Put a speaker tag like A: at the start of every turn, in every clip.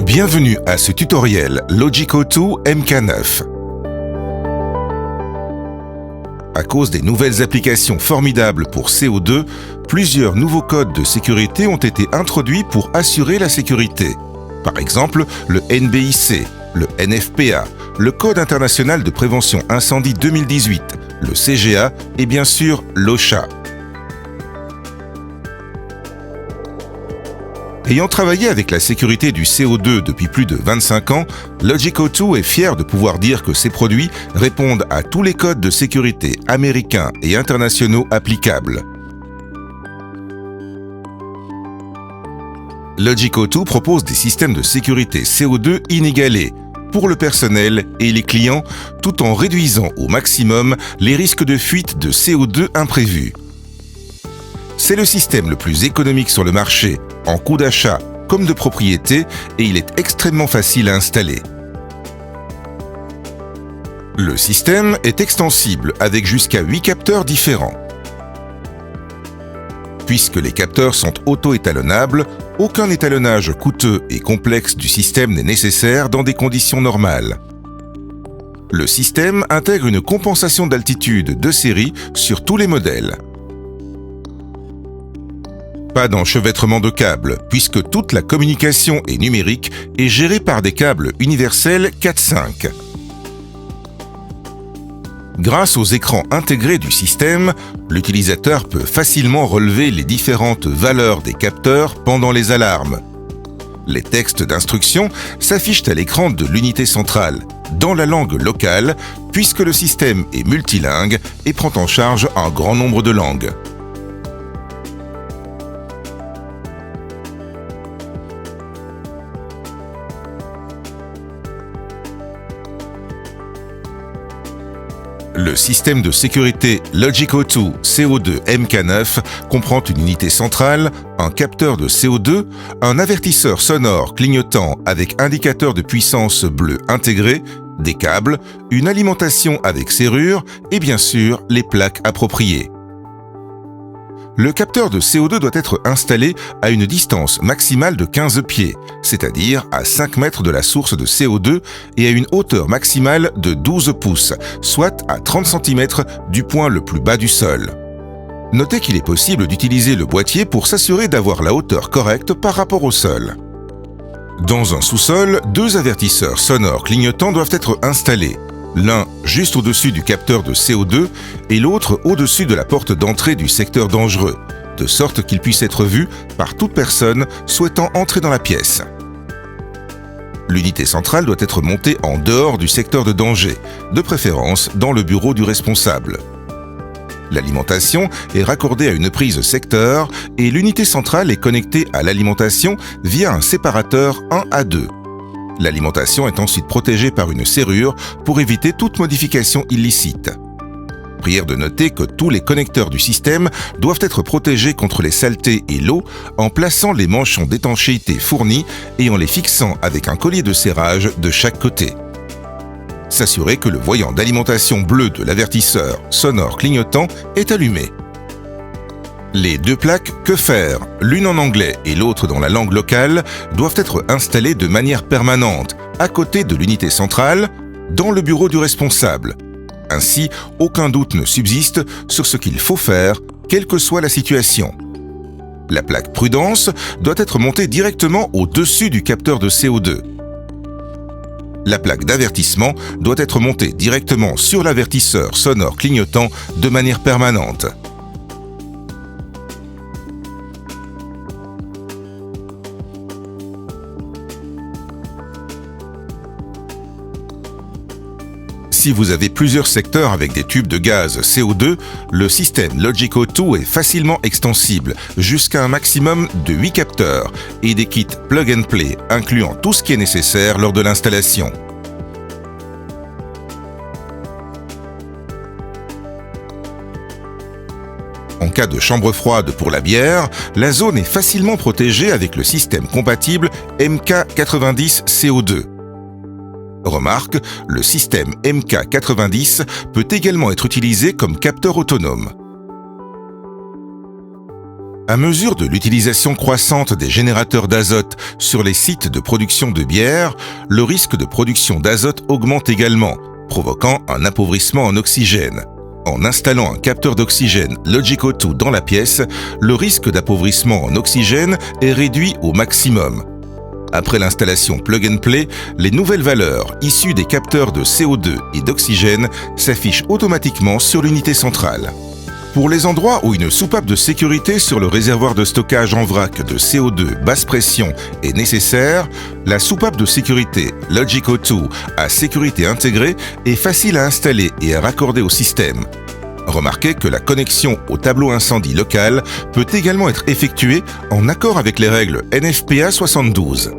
A: Bienvenue à ce tutoriel Logic02 MK9. À cause des nouvelles applications formidables pour CO2, plusieurs nouveaux codes de sécurité ont été introduits pour assurer la sécurité. Par exemple, le NBIC, le NFPA, le Code international de prévention incendie 2018, le CGA et bien sûr l'OSHA. Ayant travaillé avec la sécurité du CO2 depuis plus de 25 ans, Logic02 est fier de pouvoir dire que ses produits répondent à tous les codes de sécurité américains et internationaux applicables. Logic02 propose des systèmes de sécurité CO2 inégalés pour le personnel et les clients, tout en réduisant au maximum les risques de fuite de CO2 imprévus. C'est le système le plus économique sur le marché, en coût d'achat comme de propriété, et il est extrêmement facile à installer. Le système est extensible avec jusqu'à 8 capteurs différents. Puisque les capteurs sont auto-étalonnables, aucun étalonnage coûteux et complexe du système n'est nécessaire dans des conditions normales. Le système intègre une compensation d'altitude de série sur tous les modèles. Pas d'enchevêtrement de câbles, puisque toute la communication est numérique et gérée par des câbles universels 4.5. Grâce aux écrans intégrés du système, l'utilisateur peut facilement relever les différentes valeurs des capteurs pendant les alarmes. Les textes d'instruction s'affichent à l'écran de l'unité centrale, dans la langue locale, puisque le système est multilingue et prend en charge un grand nombre de langues. Le système de sécurité Logic02 CO2 MK9 comprend une unité centrale, un capteur de CO2, un avertisseur sonore clignotant avec indicateur de puissance bleu intégré, des câbles, une alimentation avec serrure et bien sûr les plaques appropriées. Le capteur de CO2 doit être installé à une distance maximale de 15 pieds, c'est-à-dire à 5 mètres de la source de CO2 et à une hauteur maximale de 12 pouces, soit à 30 cm du point le plus bas du sol. Notez qu'il est possible d'utiliser le boîtier pour s'assurer d'avoir la hauteur correcte par rapport au sol. Dans un sous-sol, 2 avertisseurs sonores clignotants doivent être installés. L'un juste au-dessus du capteur de CO2 et l'autre au-dessus de la porte d'entrée du secteur dangereux, de sorte qu'il puisse être vu par toute personne souhaitant entrer dans la pièce. L'unité centrale doit être montée en dehors du secteur de danger, de préférence dans le bureau du responsable. L'alimentation est raccordée à une prise secteur et l'unité centrale est connectée à l'alimentation via un séparateur 1A2. L'alimentation est ensuite protégée par une serrure pour éviter toute modification illicite. Prière de noter que tous les connecteurs du système doivent être protégés contre les saletés et l'eau en plaçant les manchons d'étanchéité fournis et en les fixant avec un collier de serrage de chaque côté. S'assurer que le voyant d'alimentation bleu de l'avertisseur sonore clignotant est allumé. Les 2 plaques Que faire, l'une en anglais et l'autre dans la langue locale, doivent être installées de manière permanente, à côté de l'unité centrale, dans le bureau du responsable. Ainsi, aucun doute ne subsiste sur ce qu'il faut faire, quelle que soit la situation. La plaque Prudence doit être montée directement au-dessus du capteur de CO2. La plaque d'avertissement doit être montée directement sur l'avertisseur sonore clignotant de manière permanente. Si vous avez plusieurs secteurs avec des tubes de gaz CO2, le système Logic02 est facilement extensible jusqu'à un maximum de 8 capteurs et des kits plug and play incluant tout ce qui est nécessaire lors de l'installation. En cas de chambre froide pour la bière, la zone est facilement protégée avec le système compatible MK90 CO2. Remarque, le système MK90 peut également être utilisé comme capteur autonome. À mesure de l'utilisation croissante des générateurs d'azote sur les sites de production de bière, le risque de production d'azote augmente également, provoquant un appauvrissement en oxygène. En installant un capteur d'oxygène Logic O2 dans la pièce, le risque d'appauvrissement en oxygène est réduit au maximum. Après l'installation plug and play, les nouvelles valeurs issues des capteurs de CO2 et d'oxygène s'affichent automatiquement sur l'unité centrale. Pour les endroits où une soupape de sécurité sur le réservoir de stockage en vrac de CO2 basse pression est nécessaire, la soupape de sécurité Logic O2 à sécurité intégrée est facile à installer et à raccorder au système. Remarquez que la connexion au tableau incendie local peut également être effectuée en accord avec les règles NFPA 72.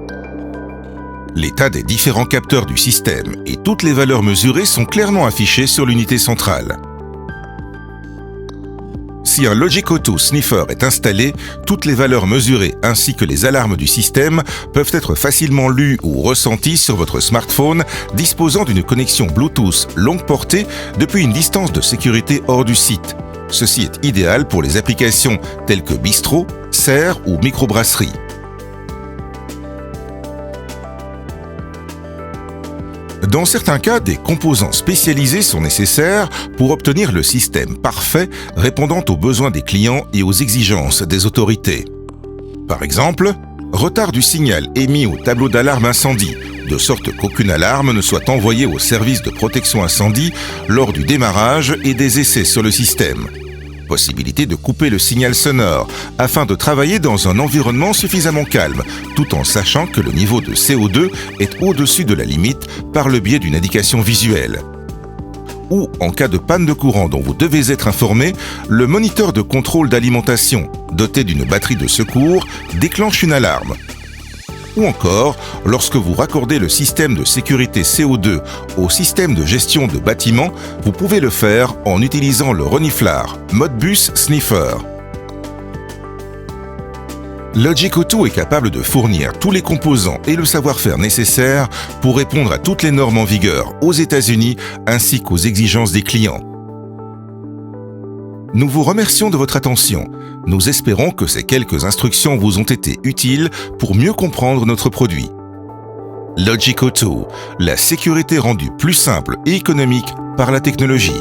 A: L'état des différents capteurs du système et toutes les valeurs mesurées sont clairement affichées sur l'unité centrale. Si un Logic O2 Sniffer est installé, toutes les valeurs mesurées ainsi que les alarmes du système peuvent être facilement lues ou ressenties sur votre smartphone disposant d'une connexion Bluetooth longue portée depuis une distance de sécurité hors du site. Ceci est idéal pour les applications telles que bistrot, serre ou microbrasserie. Dans certains cas, des composants spécialisés sont nécessaires pour obtenir le système parfait répondant aux besoins des clients et aux exigences des autorités. Par exemple, retard du signal émis au tableau d'alarme incendie, de sorte qu'aucune alarme ne soit envoyée au service de protection incendie lors du démarrage et des essais sur le système. Possibilité de couper le signal sonore afin de travailler dans un environnement suffisamment calme, tout en sachant que le niveau de CO2 est au-dessus de la limite par le biais d'une indication visuelle. Ou, en cas de panne de courant dont vous devez être informé, le moniteur de contrôle d'alimentation, doté d'une batterie de secours, déclenche une alarme. Ou encore, lorsque vous raccordez le système de sécurité CO2 au système de gestion de bâtiment, vous pouvez le faire en utilisant le reniflard Modbus Sniffer. Logic O2 est capable de fournir tous les composants et le savoir-faire nécessaires pour répondre à toutes les normes en vigueur aux États-Unis ainsi qu'aux exigences des clients. Nous vous remercions de votre attention. Nous espérons que ces quelques instructions vous ont été utiles pour mieux comprendre notre produit. Logic O2, la sécurité rendue plus simple et économique par la technologie.